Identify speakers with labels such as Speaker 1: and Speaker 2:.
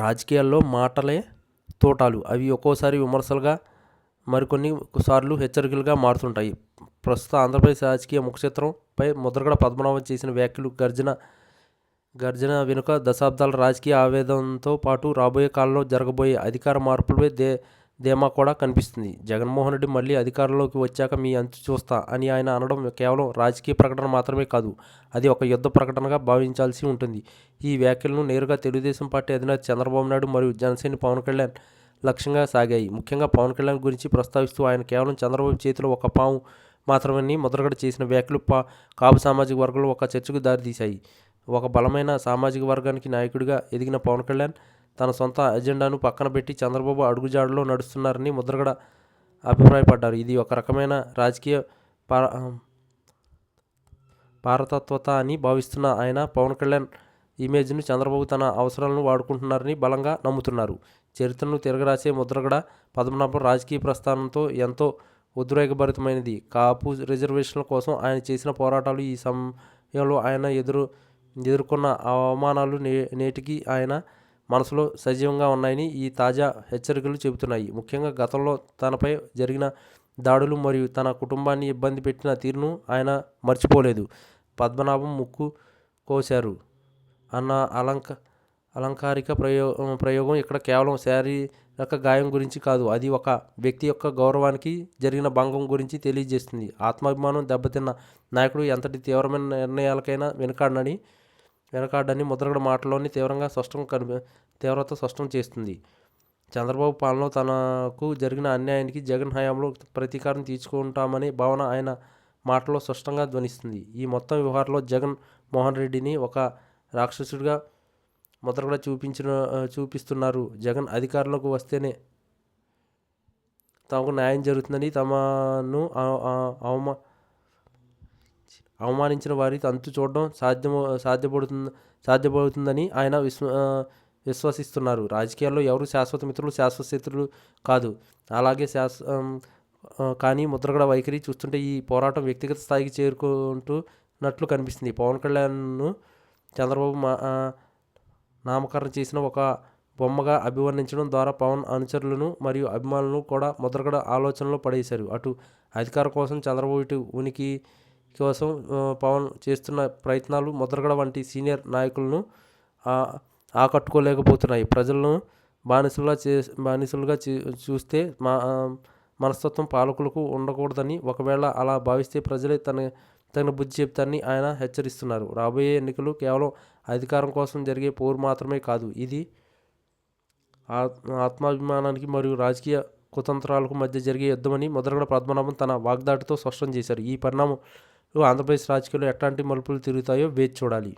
Speaker 1: రాజకీయాల్లో మాటలే తూటాలు. అవి ఒక్కోసారి విమర్శలుగా, మరికొన్ని సార్లు హెచ్చరికలుగా మారుతుంటాయి. ప్రస్తుత ఆంధ్రప్రదేశ్ రాజకీయ ముఖచిత్రంపై ముద్రగడ పద్మనాభం చేసిన వ్యాఖ్యలు గర్జన వెనుక దశాబ్దాల రాజకీయ ఆవేదనతో పాటు రాబోయే కాలంలో జరగబోయే అధికార మార్పులపై ధీమా కూడా కనిపిస్తుంది. జగన్మోహన్ రెడ్డి మళ్ళీ అధికారంలోకి వచ్చాక మీ అంతు చూస్తా అని ఆయన అనడం కేవలం రాజకీయ ప్రకటన మాత్రమే కాదు, అది ఒక యుద్ధ ప్రకటనగా భావించాల్సి ఉంటుంది. ఈ వ్యాఖ్యలను నేరుగా తెలుగుదేశం పార్టీ అధినేత చంద్రబాబు నాయుడు మరియు జనసేన పవన్ కళ్యాణ్ లక్ష్యంగా సాగాయి. ముఖ్యంగా పవన్ కళ్యాణ్ గురించి ప్రస్తావిస్తూ ఆయన కేవలం చంద్రబాబు చేతిలో ఒక పాము మాత్రమని ముద్రగడ చేసిన వ్యాఖ్యలు కాపు సామాజిక వర్గంలో ఒక చర్చకు దారితీశాయి. ఒక బలమైన సామాజిక వర్గానికి నాయకుడిగా ఎదిగిన పవన్ కళ్యాణ్ తన సొంత ఎజెండాను పక్కన పెట్టి చంద్రబాబు అడుగుజాడలో నడుస్తున్నారని ముద్రగడ అభిప్రాయపడ్డారు. ఇది ఒక రకమైన రాజకీయ పారతత్వత అని భావిస్తున్న ఆయన పవన్ కళ్యాణ్ ఇమేజ్ను చంద్రబాబు తన అవసరాలను వాడుకుంటున్నారని బలంగా నమ్ముతున్నారు. చరిత్రను తిరగరాసే ముద్రగడ పద్మనాభం రాజకీయ ప్రస్థానంతో ఎంతో ఉద్రేకభరితమైనది. కాపు రిజర్వేషన్ల కోసం ఆయన చేసిన పోరాటాలు, ఈ సమయంలో ఆయన ఎదుర్కొన్న అవమానాలు నేటికి ఆయన మనసులో సజీవంగా ఉన్నాయని ఈ తాజా హెచ్చరికలు చెబుతున్నాయి. ముఖ్యంగా గతంలో తనపై జరిగిన దాడులు మరియు తన కుటుంబాన్ని ఇబ్బంది పెట్టిన తీరును ఆయన మర్చిపోలేదు. పద్మనాభం ముక్కు కోశారు అన్న అలంకారిక ప్రయోగం ఇక్కడ కేవలం శారీరక గాయం గురించి కాదు, అది ఒక వ్యక్తి యొక్క గౌరవానికి జరిగిన భంగం గురించి తెలియజేస్తుంది. ఆత్మాభిమానం దెబ్బతిన్న నాయకుడు ఎంతటి తీవ్రమైన నిర్ణయాలకైనా వెనకాడని ముద్రగడ మాటల్లోని తీవ్రత స్పష్టం చేస్తుంది. చంద్రబాబు పాలనలో తనకు జరిగిన అన్యాయానికి జగన్ హయాంలో ప్రతీకారం తీర్చుకుంటామనే భావన ఆయన మాటల్లో స్పష్టంగా ధ్వనిస్తుంది. ఈ మొత్తం వ్యవహారంలో జగన్ మోహన్ రెడ్డిని ఒక రాక్షసుడిగా ముద్రగడ చూపిస్తున్నారు. జగన్ అధికారంలోకి వస్తేనే తమకు న్యాయం జరుగుతుందని, తమను అవమానించిన వారి అంతు చూడడం సాధ్యపడుతుందని ఆయన విశ్వసిస్తున్నారు. రాజకీయాల్లో ఎవరు శాశ్వత మిత్రులు, శాశ్వత శత్రులు కాదు. అలాగే కానీ ముద్రగడ వైఖరి చూస్తుంటే ఈ పోరాటం వ్యక్తిగత స్థాయికి చేరుకుంటున్నట్లు కనిపిస్తుంది. పవన్ కళ్యాణ్ను చంద్రబాబు నామకరణం చేసిన ఒక బొమ్మగా అభివర్ణించడం ద్వారా పవన్ అనుచరులను మరియు అభిమానులను కూడా ముద్రగడ ఆలోచనలో పడేశారు. అటు అధికారం కోసం చంద్రబాబు, ఇటు ఉనికి కోసం పవన్ చేస్తున్న ప్రయత్నాలు ముద్రగడ వంటి సీనియర్ నాయకులను ఆకట్టుకోలేకపోతున్నాయి. ప్రజలను బానిసలుగా చూస్తే మనస్తత్వం పాలకులకు ఉండకూడదని, ఒకవేళ అలా భావిస్తే ప్రజలే తగిన బుద్ధి చెప్తారని ఆయన హెచ్చరిస్తున్నారు. రాబోయే ఎన్నికలు కేవలం అధికారం కోసం జరిగే పోరు మాత్రమే కాదు, ఇది ఆత్మాభిమానానికి మరియు రాజకీయ కుతంత్రాలకు మధ్య జరిగే యుద్ధమని ముద్రగడ పద్మనాభం తన వాగ్దాటితో స్పష్టం చేశారు. ఈ పరిణామాలు ఆంధ్రప్రదేశ్ రాజకీయాల్లో ఎట్లాంటి మలుపులు తిరుగుతాయో వేచి చూడాలి.